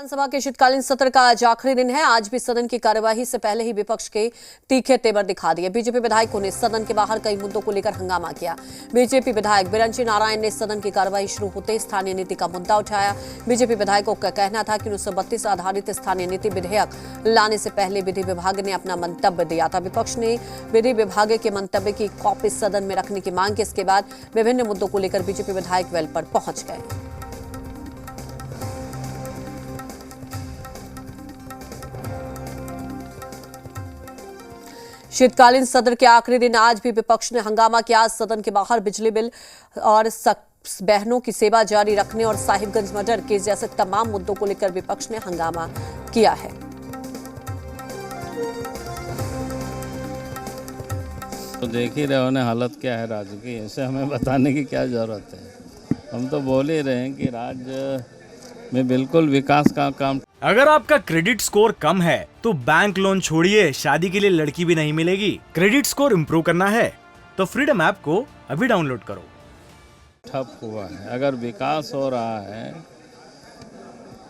विधानसभा के शीतकालीन सत्र का आज आखिरी दिन है। आज भी सदन की कार्यवाही से पहले ही विपक्ष के तीखे तेवर दिखा दिए। बीजेपी विधायकों ने सदन के बाहर कई मुद्दों को लेकर हंगामा किया। बीजेपी विधायक बिरंची नारायण ने सदन की कार्यवाही शुरू होते स्थानीय नीति का मुद्दा उठाया। बीजेपी विधायकों का कहना था कि 1932 आधारित स्थानीय नीति विधेयक लाने से पहले विधि विभाग ने अपना मंतव्य दिया था। विपक्ष ने विधि विभाग के मंतव्य की कॉपी सदन में रखने की मांग की। इसके बाद विभिन्न मुद्दों को लेकर बीजेपी विधायक वेल पर पहुंच गए। शीतकालीन सत्र के आखिरी दिन आज भी विपक्ष ने हंगामा किया। सदन के बाहर बिजली बिल और बहनों की सेवा जारी रखने और साहिबगंज मर्डर केस जैसे तमाम मुद्दों को लेकर विपक्ष ने हंगामा किया है। तो देख ही रहे हो ना हालत क्या है राज्य की, ऐसे हमें बताने की क्या जरूरत है। हम तो बोल ही रहे हैं कि राज्य में बिल्कुल विकास का काम। अगर आपका क्रेडिट स्कोर कम है तो बैंक लोन छोड़िए, शादी के लिए लड़की भी नहीं मिलेगी। क्रेडिट स्कोर इम्प्रूव करना है तो फ्रीडम ऐप को अभी डाउनलोड करो। ठप हुआ है। अगर विकास हो रहा है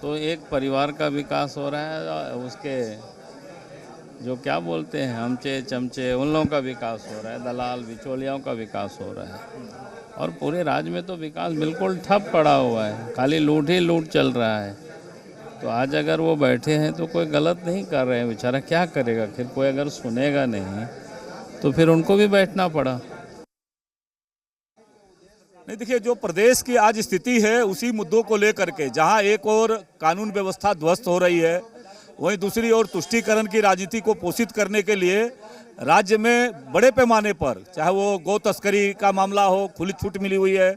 तो एक परिवार का विकास हो रहा है, उसके जो क्या बोलते हैं हमचे चमचे उन लोगों का विकास हो रहा है, दलाल बिचौलियों का विकास हो रहा है। और पूरे राज्य में तो विकास बिल्कुल ठप पड़ा हुआ है, खाली लूट ही लूट चल रहा है। तो आज अगर वो बैठे हैं तो कोई गलत नहीं कर रहे हैं, बेचारा क्या करेगा। फिर कोई अगर सुनेगा नहीं तो फिर उनको भी बैठना पड़ा। नहीं, देखिए जो प्रदेश की आज स्थिति है उसी मुद्दों को लेकर के, जहां एक और कानून व्यवस्था ध्वस्त हो रही है, वहीं दूसरी ओर तुष्टीकरण की राजनीति को पोषित करने के लिए राज्य में बड़े पैमाने पर, चाहे वो गौ तस्करी का मामला हो, खुली छूट मिली हुई है,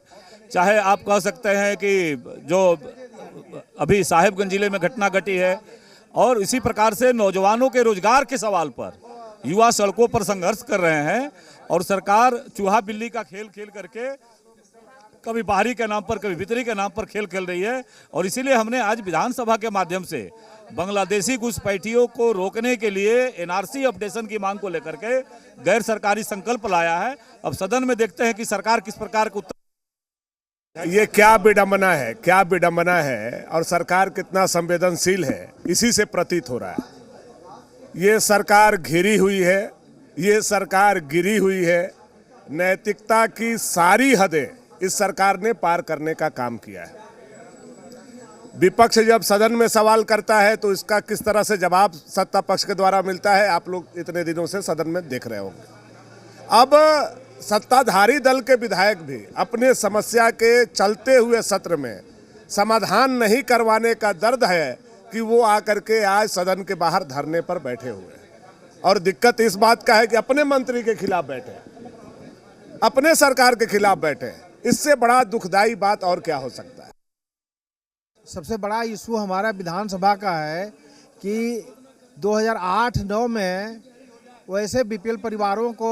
चाहे आप कह सकते हैं कि जो अभी साहिबगंज जिले में घटना घटी है, और इसी प्रकार से नौजवानों के रोजगार के सवाल पर युवा सड़कों पर संघर्ष कर रहे हैं। और सरकार चूहा बिल्ली का खेल खेल करके कभी बाहरी के नाम पर कभी भीतरी के नाम पर खेल खेल रही है। और इसीलिए हमने आज विधानसभा के माध्यम से बांग्लादेशी घुसपैठियों को रोकने के लिए एनआरसी अपडेशन की मांग को लेकर के गैर सरकारी संकल्प लाया है। अब सदन में देखते हैं कि सरकार किस प्रकार का उत्तर। ये क्या विडंबना है, क्या विडंबना है, और सरकार कितना संवेदनशील है, इसी से प्रतीत हो रहा है। ये सरकार घिरी हुई है, ये सरकार गिरी हुई है। नैतिकता की सारी हदें इस सरकार ने पार करने का काम किया है। विपक्ष जब सदन में सवाल करता है तो इसका किस तरह से जवाब सत्ता पक्ष के द्वारा मिलता है, आप लोग इतने दिनों से सदन में देख रहे होंगे। अब सत्ताधारी दल के विधायक भी अपने समस्या के चलते हुए सत्र में समाधान नहीं करवाने का दर्द है कि वो आकर के आज सदन के बाहर धरने पर बैठे हुए हैं। और दिक्कत इस बात का है कि अपने मंत्री के खिलाफ बैठे, अपने सरकार के खिलाफ बैठे। इससे बड़ा दुखदाई बात और क्या हो सकता है। सबसे बड़ा इशू हमारा विधानसभा का है कि 2008-9 में वैसे बीपीएल परिवारों को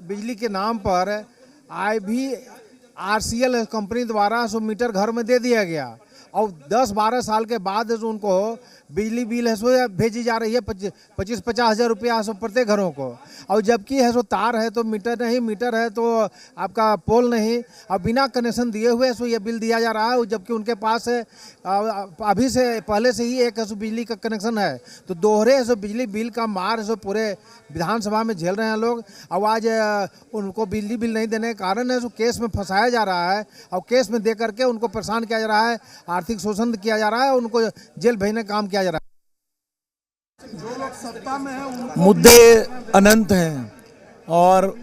बिजली के नाम पर IVRCL कंपनी द्वारा मीटर घर में दे दिया गया। और 10-12 साल के बाद उनको बिजली बिल है सो भेजी जा रही है 25-50 हज़ार रुपया प्रत्येक घरों को। और जबकि है सो तार है तो मीटर नहीं, मीटर है तो आपका पोल नहीं, और बिना कनेक्शन दिए हुए सो ये बिल दिया जा रहा है। जबकि उनके पास अभी से पहले से ही एक बिजली का कनेक्शन है। तो दोहरे बिजली बिल का मार पूरे विधानसभा में झेल रहे हैं लोग। और आज उनको बिजली बिल नहीं देने के कारण है केस में फंसाया जा रहा है, और केस में दे करके उनको परेशान किया जा रहा है, आर्थिक शोषण किया जा रहा है, उनको जेल भेजने का काम किया जा रहा है। जो लोग सत्ता में हैं मुद्दे अनंत हैं, और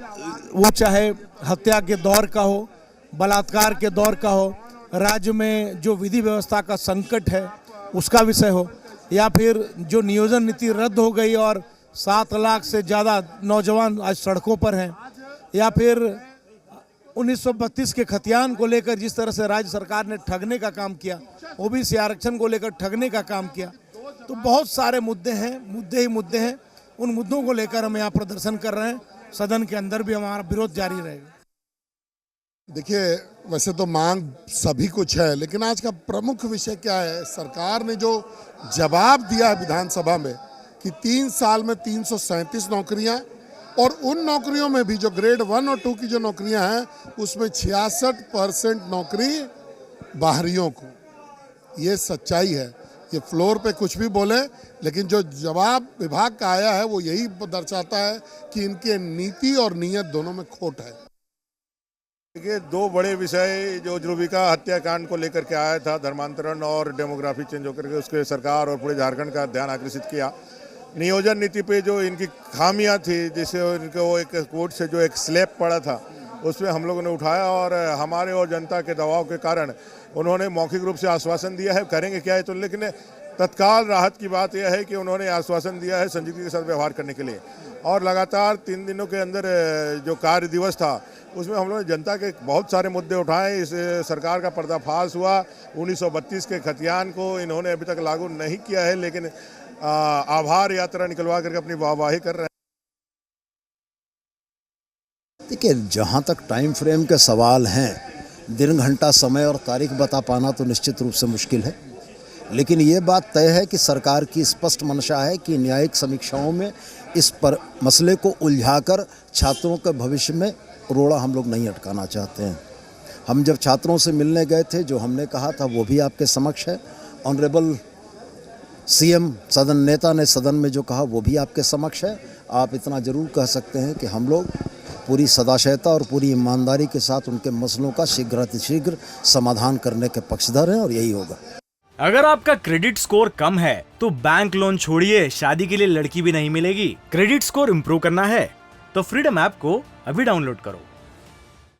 वो चाहे हत्या के दौर का हो, बलात्कार के दौर का हो, राज्य में जो विधि व्यवस्था का संकट है उसका विषय हो, या फिर जो नियोजन नीति रद्द हो गई और 7 लाख से ज़्यादा नौजवान आज सड़कों पर हैं, या फिर 1932 के खतियान को लेकर जिस तरह से राज्य सरकार ने ठगने का काम किया, ओबीसी आरक्षण को लेकर ठगने का काम किया। तो बहुत सारे मुद्दे हैं, मुद्दे ही मुद्दे हैं। उन मुद्दों को लेकर हम यहाँ प्रदर्शन कर रहे हैं। सदन के अंदर भी हमारा विरोध जारी रहेगा। देखिए, वैसे तो मांग सभी कुछ है, लेकिन आज का प्रमुख विषय क्या है। सरकार ने जो जवाब दिया है विधानसभा में कि 3 साल में 337 नौकरियां, और उन नौकरियों में भी जो ग्रेड 1 और 2 की जो नौकरियां हैं उसमें 66% नौकरी बाहरियों को। ये सच्चाई है। ये फ्लोर पे कुछ भी बोले, लेकिन जो जवाब विभाग का आया है वो यही दर्शाता है कि इनके नीति और नीयत दोनों में खोट है। देखिए, दो बड़े विषय जो ध्रुविका हत्याकांड को लेकर के आया था, धर्मांतरण और डेमोग्राफी चेंज होकर के उसके सरकार और पूरे झारखंड का ध्यान आकर्षित किया। नियोजन नीति पे जो इनकी खामियां थी, जिससे इनको एक कोर्ट से जो एक स्लैब पड़ा था, उसमें हम लोगों ने उठाया और हमारे और जनता के दबाव के कारण उन्होंने मौखिक रूप से आश्वासन दिया है, करेंगे क्या है तो, लेकिन तत्काल राहत की बात यह है कि उन्होंने आश्वासन दिया है संजीदगी के साथ व्यवहार करने के लिए। और लगातार 3 दिनों के अंदर जो कार्य दिवस था उसमें हम लोगों ने जनता के बहुत सारे मुद्दे उठाए। इस सरकार का पर्दाफाश हुआ। 1932 के खतियान को इन्होंने अभी तक लागू नहीं किया है, लेकिन आभार यात्रा निकलवा करके अपनी वाहवाही कर रहे हैं। देखिए, जहाँ तक टाइम फ्रेम के सवाल हैं, दिन घंटा समय और तारीख बता पाना तो निश्चित रूप से मुश्किल है, लेकिन ये बात तय है कि सरकार की स्पष्ट मंशा है कि न्यायिक समीक्षाओं में इस पर मसले को उलझाकर छात्रों के भविष्य में रोड़ा हम लोग नहीं अटकाना चाहते हैं। हम जब छात्रों से मिलने गए थे, जो हमने कहा था वो भी आपके समक्ष है। ऑनरेबल सीएम सदन नेता ने सदन में जो कहा वो भी आपके समक्ष है। आप इतना ज़रूर कह सकते हैं कि हम लोग पूरी सदाशयता और पूरी ईमानदारी के साथ उनके मसलों का शीघ्र समाधान करने के पक्षधर हैं, और यही होगा। अगर आपका क्रेडिट स्कोर कम है तो बैंक लोन छोड़िए, शादी के लिए लड़की भी नहीं मिलेगी। क्रेडिट स्कोर इम्प्रूव करना है तो फ्रीडम ऐप को अभी डाउनलोड करो।